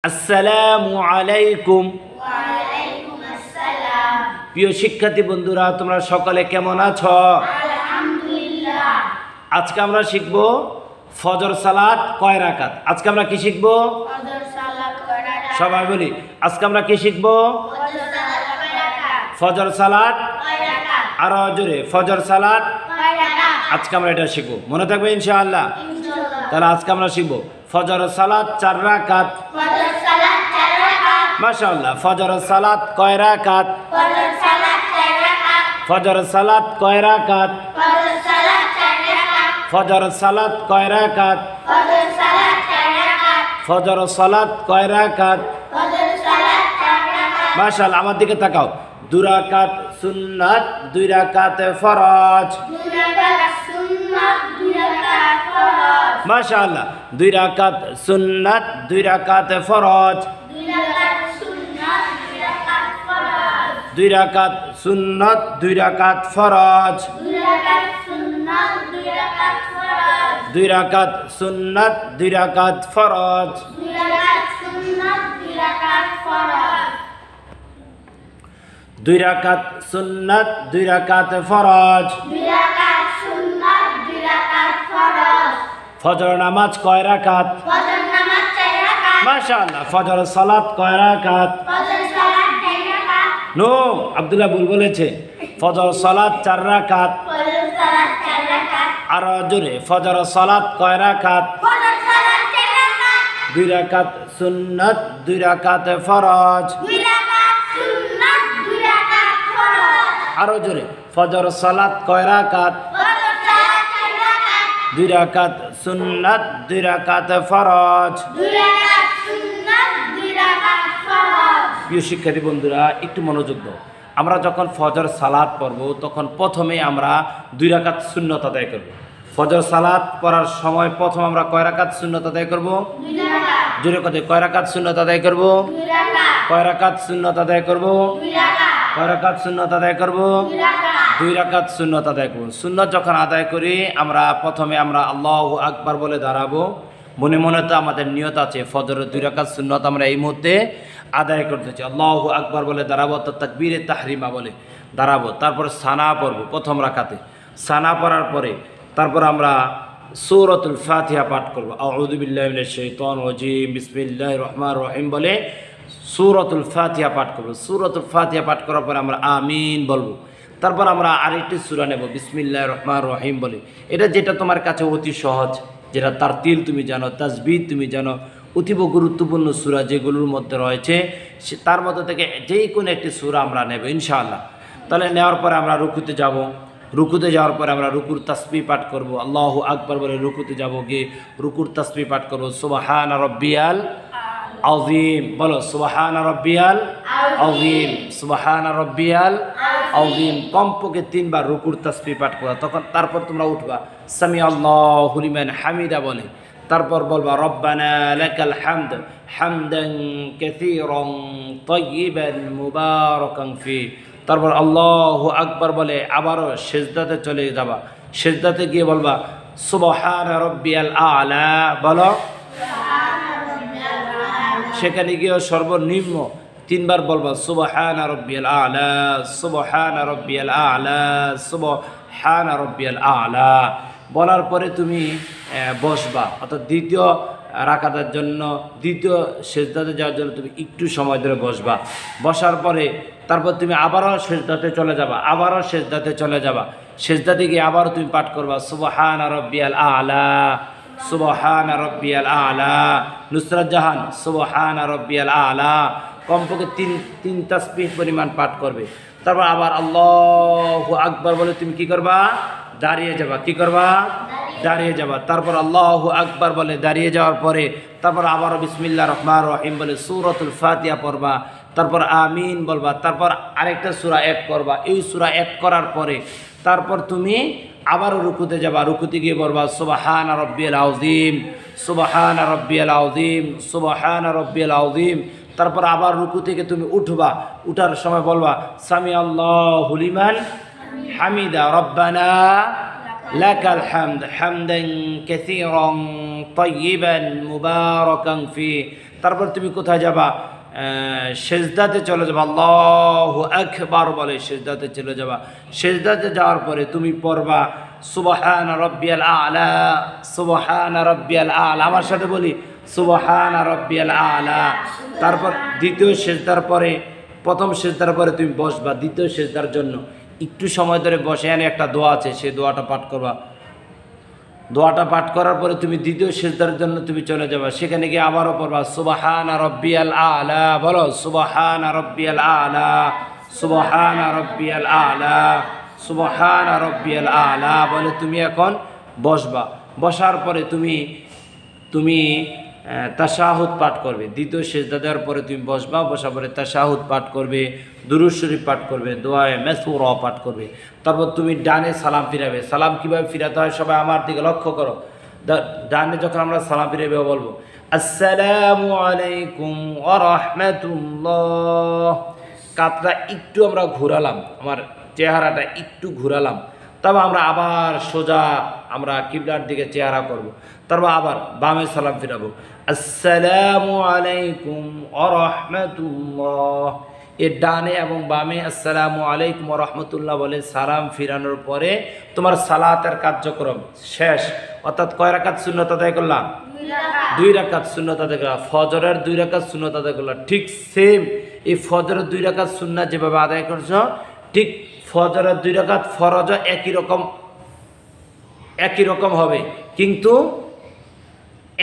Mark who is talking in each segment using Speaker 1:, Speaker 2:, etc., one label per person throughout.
Speaker 1: আসসালামু আলাইকুম।
Speaker 2: ওয়ালাইকুম আসসালাম।
Speaker 1: প্রিয় শিক্ষার্থী বন্ধুরা, তোমরা সকলে কেমন আছো?
Speaker 2: আলহামদুলিল্লাহ।
Speaker 1: আজকে আমরা শিখব ফজর সালাত কয় রাকাত। আজকে আমরা কি শিখব?
Speaker 2: ফজর সালাত কয় রাকাত?
Speaker 1: সবাই বলি, আজকে আমরা কি শিখব?
Speaker 2: ফজর সালাত কয় রাকাত?
Speaker 1: ফজর সালাত
Speaker 2: কয় রাকাত?
Speaker 1: আরো জোরে, ফজর সালাত।
Speaker 2: কয় রাকাত?
Speaker 1: আজকে আমরা এটা শিখব, মনে থাকবে ইনশাআল্লাহ।
Speaker 2: ইনশাআল্লাহ।
Speaker 1: তাহলে আজকে আমরা শিখব ফজর সালাত 4 রাকাত।
Speaker 2: ফজর সালাত 4 রাকাত।
Speaker 1: মাশাআল্লাহ। ফজর সালাত কয় রাকাত?
Speaker 2: ফজর সালাত 4 রাকাত।
Speaker 1: ফজর সালাত কয় রাকাত?
Speaker 2: ফজর সালাত 4 রাকাত।
Speaker 1: ফজর সালাত কয় রাকাত?
Speaker 2: ফজর সালাত 4 রাকাত।
Speaker 1: ফজর সালাত কয় রাকাত?
Speaker 2: ফজর সালাত 4 রাকাত।
Speaker 1: মাশাআল্লাহ। আমার দিকে তাকাও। 2 রাকাত সুন্নাত, 2 রাকাত ফরজ।
Speaker 2: 2 রাকাত সুন্নাত, 2 রাকাত ফরজ।
Speaker 1: মাশাআল্লাহ। 2 রাকাত সুন্নাত, 2 রাকাত ফরজ।
Speaker 2: 2 রাকাত সুন্নাত, 2 রাকাত ফরজ।
Speaker 1: 2 রাকাত সুন্নাত, 2 রাকাত ফরজ।
Speaker 2: 2 রাকাত সুন্নাত, 2 রাকাত ফরজ।
Speaker 1: 2 রাকাত সুন্নাত, 2 রাকাত ফরজ।
Speaker 2: 2 রাকাত সুন্নাত, 2 রাকাত ফরজ।
Speaker 1: 2 রাকাত সুন্নাত, 2 রাকাত ফরজ।
Speaker 2: 2 রাকাত সুন্নাত, 2 রাকাত ফরজ।
Speaker 1: ফজর নামাজ কয় রাকাত?
Speaker 2: ফজর নামাজ 4 রাকাত।
Speaker 1: মাশাআল্লাহ। ফজর সালাত কয় রাকাত?
Speaker 2: ফজর সালাত 4 রাকাত।
Speaker 1: নো, আব্দুল্লাহ ভুল বলেছে। ফজর সালাত 4 রাকাত।
Speaker 2: ফজর সালাত 4 রাকাত।
Speaker 1: আরো জোরে, ফজর সালাত কয় রাকাত?
Speaker 2: ফজর সালাত 4 রাকাত।
Speaker 1: 2 রাকাত সুন্নাত, 2 রাকাত ফরজ।
Speaker 2: 2 রাকাত সুন্নাত, 2 রাকাত ফরজ।
Speaker 1: আরো জোরে, ফজর সালাত কয় রাকাত?
Speaker 2: ফজর সালাত 4 রাকাত।
Speaker 1: 2 রাকাত সুন্নাত, 2 রাকাত ফরজ।
Speaker 2: 2 রাকাত সুন্নাত, 2 রাকাত ফরজ।
Speaker 1: প্রিয় শিক্ষার্থী বন্ধুরা, একটু মনোযোগ দাও। আমরা যখন ফজর সালাত পড়ব তখন প্রথমে আমরা 2 রাকাত সুন্নত আদায় করব। ফজর সালাত পড়ার সময় প্রথম আমরা কয় রাকাত সুন্নত আদায় করব?
Speaker 2: 2 রাকাত।
Speaker 1: জোরে কথা, কয় রাকাত সুন্নত আদায় করব?
Speaker 2: 2 রাকাত।
Speaker 1: কয় রাকাত সুন্নত আদায় করব?
Speaker 2: 2 রাকাত।
Speaker 1: কয় রাকাত সুন্নত আদায় করব?
Speaker 2: 2 রাকাত।
Speaker 1: 2 রাকাত সুন্নত আদায় করব। সুন্নত যখন আদায় করি আমরা প্রথমে আল্লাহু আকবার বলে দাঁড়াবো। মনে মনে তো আমাদের নিয়ত আছে ফজরের 2 রাকাত সুন্নত আমরা এই মুহূর্তে আদায় করতেছি। আল্লাহু আকবার বলে দাঁড়াবো, তো তাকবীরে তাহরিমা বলে দাঁড়াবো। তারপর সানা পড়ব প্রথম রাকাতে। সানা পড়ার পরে তারপর আমরা সূরাতুল ফাতিহা পাঠ করব। আউযু বিল্লাহি মিনাশ শাইতানির রাজিম, বিসমিল্লাহির রহমানির রহিম বলে সূরাতুল ফাতিহা পাঠ করব। সূরাতুল ফাতিহা পাঠ করার পরে আমরা আমিন বলবো। তারপর আমরা আরেকটি সূরা নেব, বিসমিল্লাহির রহমানির রহিম বলে। এটা যেটা তোমার কাছে অতি সহজ, যেটা তারতিল তুমি জানো, তাসবিহ তুমি জানো, অতীব গুরুত্বপূর্ণ সূরা যেগুলোর মধ্যে রয়েছে তার মধ্যে থেকে যেই কোনো একটি সূরা আমরা নেব ইনশাআল্লাহ। তাহলে নেওয়ার পরে আমরা রুকুতে যাব। রুকুতে যাওয়ার পরে আমরা রুকুর তাসবিহ পাঠ করব। আল্লাহু আকবার বলে রুকুতে যাব, গিয়ে রুকুর তাসবিহ পাঠ করব। সুবহান রাব্বিয়াল আযীম বলো, সুবহান রাব্বিয়াল আযীম, সুবহান রাব্বিয়াল আযীম। কমপক্ষে 3 বার রুকুর তাসবিহ পাঠ করবা। তখন তারপর তোমরা উঠবা, সামি আল্লাহু লিমান হামিদা বলে। তারপর বলবা, রব্বানা লাকাল হামদ হামদান কাসীরান তাইয়িবান মুবারাকান ফি। তারপর আল্লাহু আকবার বলে আবারও সিজদাতে চলে যাবা। সিজদাতে গিয়ে বলবা, সুবহান রাব্বিয়াল আ'লা বলো। সেখানে গিয়ে সর্বনিম্ন 3 বার বলবা, সুবহান রাব্বিয়াল আ'লা, সুবহান রাব্বিয়াল আ'লা, সুবহান রাব্বিয়াল আ'লা। বলার পরে তুমি বসবা, অর্থাৎ দ্বিতীয় রাকাতের জন্য, দ্বিতীয় সিজদাতে যাওয়ার জন্য তুমি একটু সময় ধরে বসবা। বসার পরে তারপর তুমি আবারও সিজদাতে চলে যাবা, আবারও সিজদাতে চলে যাবা। সিজদাতে গিয়ে আবারও তুমি পাঠ করবা, সুবহান রাব্বিয়াল আ'লা, সুবহান রাব্বিয়াল আ'লা। নুসরাত জাহান, সুবহান রাব্বিয়াল আ'লা। কমপক্ষে 3 তাসবিহ পরিমাণ পাঠ করবে। তারপর আবার আল্লাহু আকবার বলে তুমি কি করবা? দাঁড়িয়ে যাবা। কি করবা? দাঁড়িয়ে যাবা। তারপর আল্লাহু আকবার বলে দাঁড়িয়ে যাওয়ার পরে তারপর আবারও বিসমিল্লাহির রহমানির রহিম বলে সূরাতুল ফাতিহা পড়বা। তারপর আমিন বলবা। তারপর আরেকটা সূরা অ্যাড করবা। এই সূরা অ্যাড করার পরে তারপর তুমি আবারও রুকুতে যাবা। রুকুতে গিয়ে বলবা, সুবহান রাব্বিয়াল আযীম, সুবহান রাব্বিয়াল আযীম, সুবহান রাব্বিয়াল আযীম। তারপর আবার রুকু থেকে তুমি উঠবা। উঠার সময় বলবা, সামি আল্লাহু লিমান হামিদা, রব্বানা লাকাল হামদ হামদান কাসীরান তাইয়িবান মুবারাকান ফি। তারপর তুমি কোথায় যাবা? সেজদাতে চলে যাবা, আল্লাহু আকবার বলে সেজদাতে চলে যাবা। সেজদাতে যাওয়ার পরে তুমি পড়বা সুবহান রাব্বিয়াল আ'লা, সুবহান রাব্বিয়াল আ'লা। আমার সাথে বলি সুবহান রাব্বিয়াল আ'লা। তারপর দ্বিতীয় সেজদার পরে, প্রথম সেজদার পরে তুমি বসবা দ্বিতীয় সেজদার জন্য। একটু সময় ধরে বসে এনে একটা দোয়া আছে, সেই দোয়াটা পাঠ করবা। দোয়াটা পাঠ করার পরে তুমি দ্বিতীয় সেজদার জন্য তুমি চলে যাবা। সেখানে গিয়ে আবারও পড়বা সুবহান রাব্বিয়াল আ'লা, বলো সুবহান রাব্বিয়াল আ'লা, সুবহান রাব্বিয়াল আ'লা, সুবহান রাব্বিয়াল আ'লা বলে তুমি এখন বসবা। বসার পরে তুমি তাশাহুদ পাঠ করবে। দ্বিতীয় সেজদা দেওয়ার পরে তুমি বসবা, বসার পরে তাশাহুদ পাঠ করবে, দুরূদ শরীফ পাঠ করবে, দোয়ায়ে মাসুরা পাঠ করবে। তারপর তুমি ডানে সালাম ফিরাবে। সালাম কিভাবে ফিরাতে হয় সবাই আমার দিকে লক্ষ্য করো। ডানে যখন আমরা সালাম ফিরাবে বলবো আসসালামু আলাইকুম ওয়া রাহমাতুল্লাহ। কাতটা একটু আমরা ঘোরালাম, আমার চেহারাটা একটু ঘোরালাম। তবে আমরা আবার সোজা আমরা কিবলার দিকে চেহারা করব। তারপর আবার বামে সালাম ফিরাবো আসসালামু আলাইকুম ওয়া রাহমাতুল্লাহ। এর ডানে এবং বামে আসসালামু আলাইকুম ওয়া রাহমাতুল্লাহ বলে সালাম ফিরানোর পরে তোমার সালাতের কার্যক্রম শেষ। অর্থাৎ কয় রাকাত সুন্নাত আদায় করলাম? 2 রাকাত সুন্নাত আদায় করলাম। ফজরের 2 রাকাত সুন্নাত আদায় করলাম। ঠিক সেম এই ফজরের 2 রাকাত সুন্নাত যেভাবে আদায় করছো, ঠিক ফজরের 2 রাকাত ফরজ একই রকম হবে, কিন্তু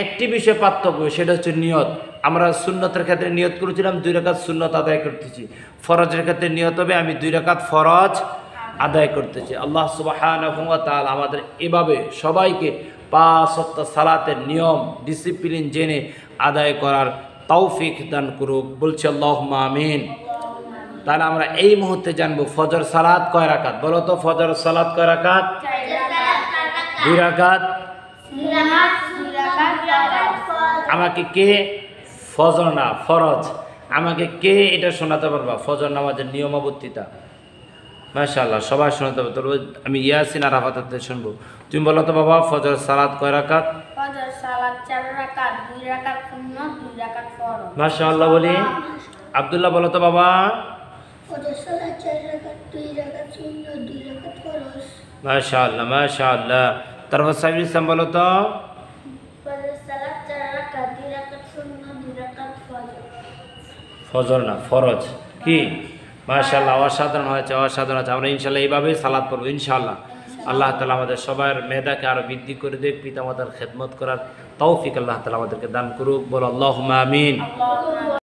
Speaker 1: একটি বিষয় পার্থক্য, সেটা হচ্ছে নিয়ত। আমরা সুন্নতের ক্ষেত্রে নিয়ত করেছিলাম 2 রাকাত সুন্নত আদায় করতেছি, ফরজের ক্ষেত্রে নিয়ত হবে আমি 2 রাকাত ফরজ আদায় করতেছি। আল্লাহ সুবহানাহু ওয়া তাআলা আমাদের এভাবে সবাইকে 5 ওয়াক্ত সালাতের নিয়ম ডিসিপ্লিন জেনে আদায় করার তৌফিক দান করুক, বলছি আল্লাহুম্মা আমিন। তাহলে আমরা এই মুহূর্তে জানবো ফজর সালাত কয় রাকাত। বলো তো ফজর সালাত কয় রাকাত? 2 রাকাত। আমাকে কে, ফজর না ফরজ, আমাকে কে এটা শোনাতে পারবা ফজর নামাজের নিয়মাবর্তিতা? মাশাআল্লাহ সবাই শোনাতে পারবে। তবে আমি ইয়াসিন আর আরাফাতে শুনবো। তুমি বলো তো বাবা ফজর সালাত কয় রাকাত?
Speaker 2: ফজর সালাত 4 রাকাত, 2 রাকাত সুন্নাত, 2 রাকাত ফরজ।
Speaker 1: মাশাআল্লাহ বলি। আব্দুল্লাহ বলো তো বাবা।
Speaker 2: ফজর সালাত 4 রাকাত, 2 রাকাত সুন্নাত, 2 রাকাত ফরজ।
Speaker 1: মাশাআল্লাহ মাশাআল্লাহ। তারপর সাইফুল ইসলাম বলো তো।
Speaker 2: ফজর সালাত 4 রাকাত, 2 রাকাত সুন্নাত, 2 রাকাত ফরজ।
Speaker 1: ফজর না ফরজ। কি মাশাআল্লাহ, অসাধারণ হয়েছে, অসাধারণ আছে। আমরা ইনশাআল্লাহ এইভাবেই সালাত পড়বো ইনশাআল্লাহ। আল্লাহ তাআলা আমাদের সবার মেধাকে আরো বৃদ্ধি করে দেখ, পিতামাতার খেদমত করার তৌফিক আল্লাহ তাআলা আমাদেরকে দান করুক। বলো আল্লাহুম্মা আমিন।